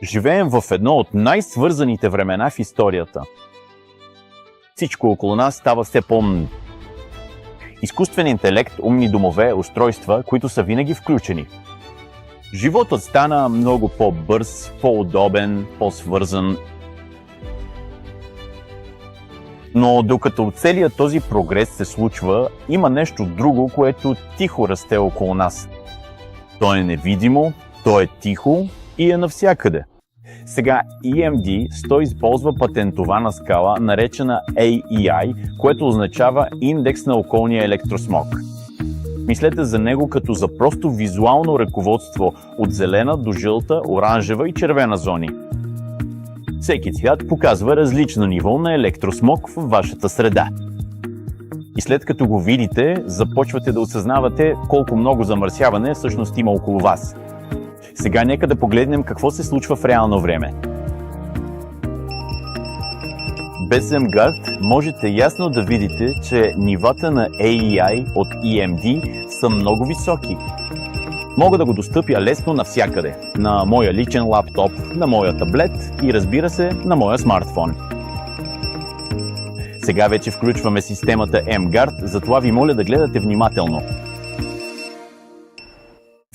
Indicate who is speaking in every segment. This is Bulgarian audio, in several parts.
Speaker 1: Живеем в едно от най-свързаните времена в историята. Всичко около нас става все по-умно. Изкуствен интелект, умни домове, устройства, които са винаги включени. Животът стана много по-бърз, по-удобен, по-свързан. Но докато целият този прогрес се случва, има нещо друго, което тихо расте около нас. То е невидимо, то е тихо и е навсякъде. Сега EMD използва патентована скала, наречена AEI, което означава индекс на околния електросмог. Мислете за него като за просто визуално ръководство от зелена до жълта, оранжева и червена зони. Всеки цвят показва различно ниво на електросмог в вашата среда. И след като го видите, започвате да осъзнавате колко много замърсяване всъщност има около вас. Сега нека да погледнем какво се случва в реално време. Без MGuard можете ясно да видите, че нивата на AEI от EMD са много високи. Мога да го достъпя лесно навсякъде. На моя личен лаптоп, на моя таблет и разбира се, на моя смартфон. Сега вече включваме системата MGuard, затова ви моля да гледате внимателно.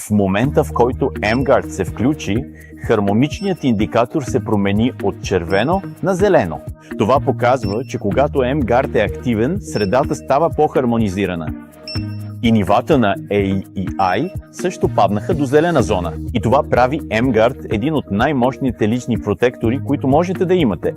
Speaker 1: В момента, в който MGuard се включи, хармоничният индикатор се промени от червено на зелено. Това показва, че когато MGuard е активен, средата става по-хармонизирана. И нивата на AEI също паднаха до зелена зона. И това прави MGuard един от най-мощните лични протектори, които можете да имате.